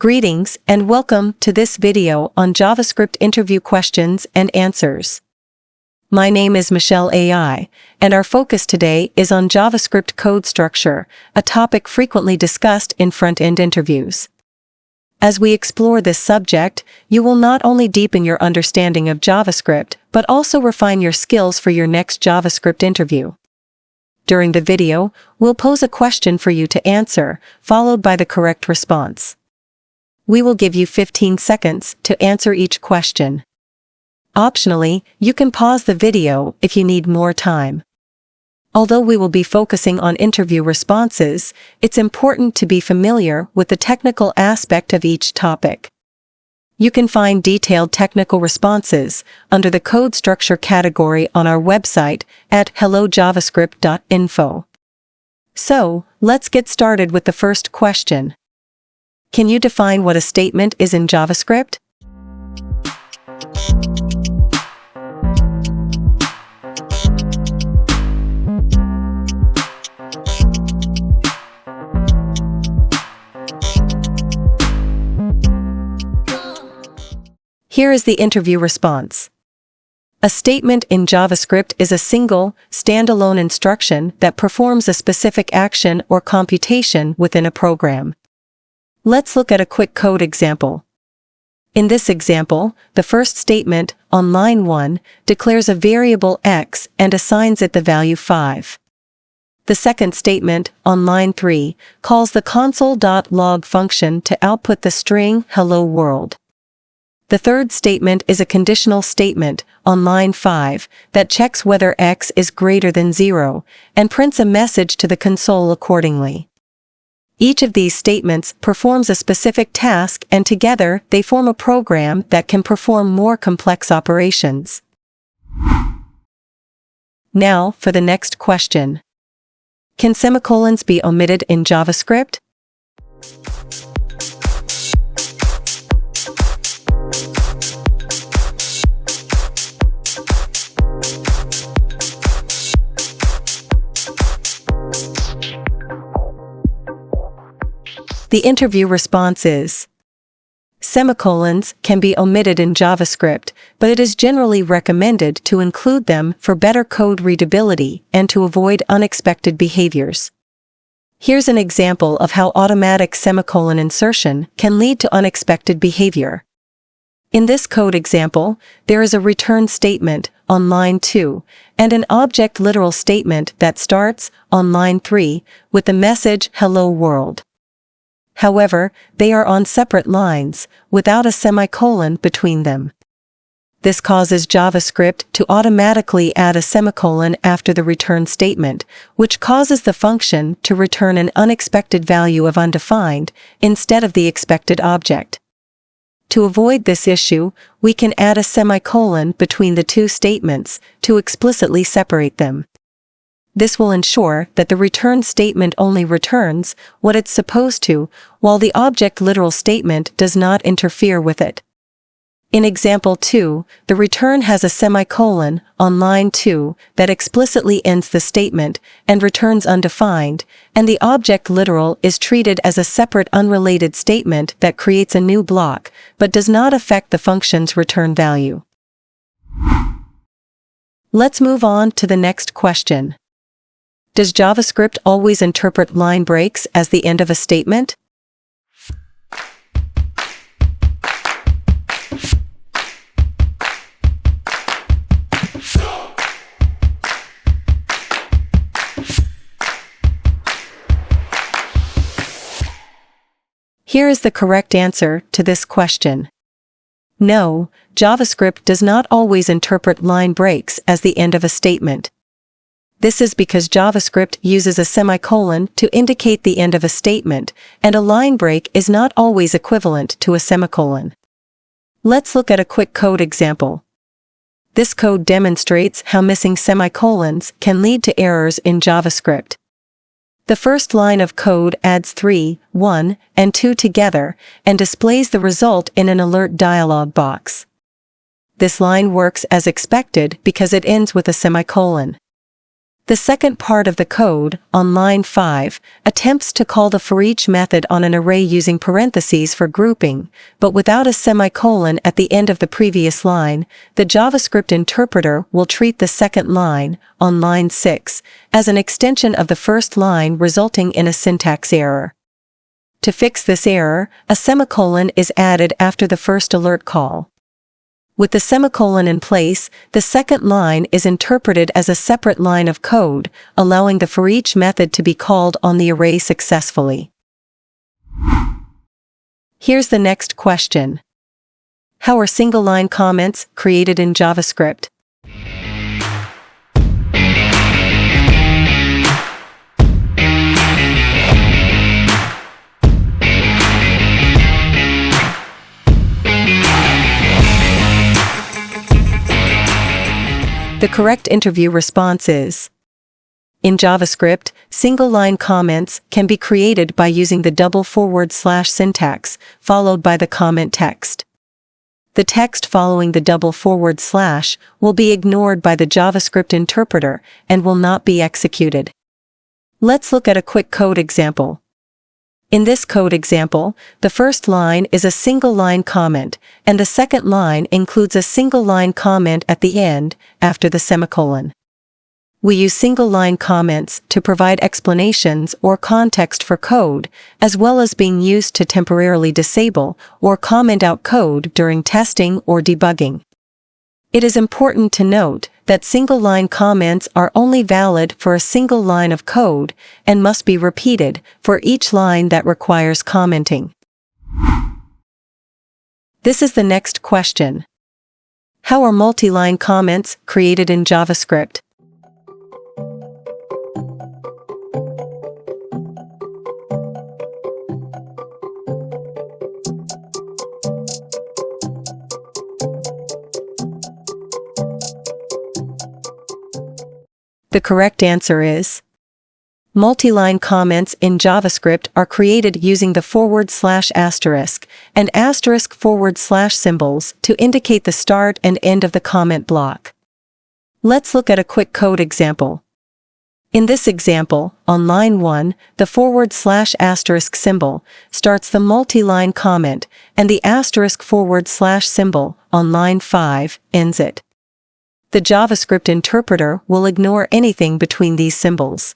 Greetings and welcome to this video on JavaScript interview questions and answers. My name is Michelle AI, and our focus today is on JavaScript code structure, a topic frequently discussed in front-end interviews. As we explore this subject, you will not only deepen your understanding of JavaScript, but also refine your skills for your next JavaScript interview. During the video, we'll pose a question for you to answer, followed by the correct response. We will give you 15 seconds to answer each question. Optionally, you can pause the video if you need more time. Although we will be focusing on interview responses, it's important to be familiar with the technical aspect of each topic. You can find detailed technical responses under the code structure category on our website at hellojavascript.info. So, let's get started with the first question. Can you define what a statement is in JavaScript? Here is the interview response. A statement in JavaScript is a single, standalone instruction that performs a specific action or computation within a program. Let's look at a quick code example. In this example, the first statement, on line 1, declares a variable x and assigns it the value 5. The second statement, on line 3, calls the console.log function to output the string hello world. The third statement is a conditional statement, on line 5, that checks whether x is greater than 0, and prints a message to the console accordingly. Each of these statements performs a specific task, and together they form a program that can perform more complex operations. Now for the next question. Can semicolons be omitted in JavaScript? The interview response is: semicolons can be omitted in JavaScript, but it is generally recommended to include them for better code readability and to avoid unexpected behaviors. Here's an example of how automatic semicolon insertion can lead to unexpected behavior. In this code example, there is a return statement on line 2 and an object literal statement that starts on line 3 with the message hello world. However, they are on separate lines, without a semicolon between them. This causes JavaScript to automatically add a semicolon after the return statement, which causes the function to return an unexpected value of undefined instead of the expected object. To avoid this issue, we can add a semicolon between the two statements to explicitly separate them. This will ensure that the return statement only returns what it's supposed to, while the object literal statement does not interfere with it. In example 2, the return has a semicolon on line 2 that explicitly ends the statement and returns undefined, and the object literal is treated as a separate unrelated statement that creates a new block, but does not affect the function's return value. Let's move on to the next question. Does JavaScript always interpret line breaks as the end of a statement? Here is the correct answer to this question. No, JavaScript does not always interpret line breaks as the end of a statement. This is because JavaScript uses a semicolon to indicate the end of a statement, and a line break is not always equivalent to a semicolon. Let's look at a quick code example. This code demonstrates how missing semicolons can lead to errors in JavaScript. The first line of code adds 3, 1, and 2 together, and displays the result in an alert dialog box. This line works as expected because it ends with a semicolon. The second part of the code, on line 5, attempts to call the forEach method on an array using parentheses for grouping, but without a semicolon at the end of the previous line. The JavaScript interpreter will treat the second line, on line 6, as an extension of the first line, resulting in a syntax error. To fix this error, a semicolon is added after the first alert call. With the semicolon in place, the second line is interpreted as a separate line of code, allowing the forEach method to be called on the array successfully. Here's the next question. How are single-line comments created in JavaScript? The correct interview response is: in JavaScript, single-line comments can be created by using the double / syntax, followed by the comment text. The text following the double / will be ignored by the JavaScript interpreter and will not be executed. Let's look at a quick code example. In this code example, the first line is a single-line comment, and the second line includes a single-line comment at the end, after the semicolon. We use single-line comments to provide explanations or context for code, as well as being used to temporarily disable or comment out code during testing or debugging. It is important to note that single-line comments are only valid for a single line of code and must be repeated for each line that requires commenting. This is the next question. How are multi-line comments created in JavaScript? The correct answer is: multi-line comments in JavaScript are created using the /* and */ symbols to indicate the start and end of the comment block. Let's look at a quick code example. In this example, on line 1, the /* symbol starts the multi-line comment, and the */ symbol, on line 5, ends it. The JavaScript interpreter will ignore anything between these symbols.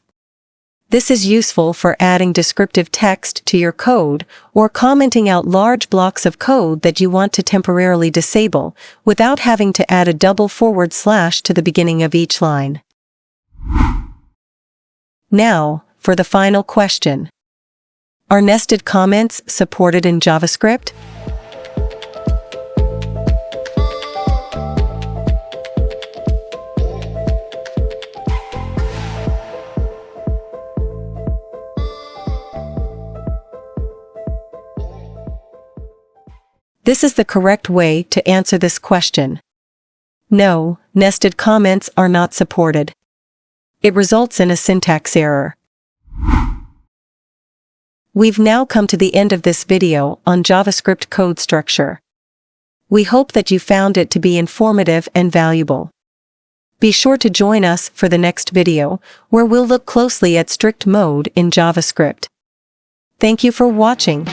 This is useful for adding descriptive text to your code or commenting out large blocks of code that you want to temporarily disable without having to add a double / to the beginning of each line. Now, for the final question. Are nested comments supported in JavaScript? This is the correct way to answer this question. No, nested comments are not supported. It results in a syntax error. We've now come to the end of this video on JavaScript code structure. We hope that you found it to be informative and valuable. Be sure to join us for the next video, where we'll look closely at strict mode in JavaScript. Thank you for watching.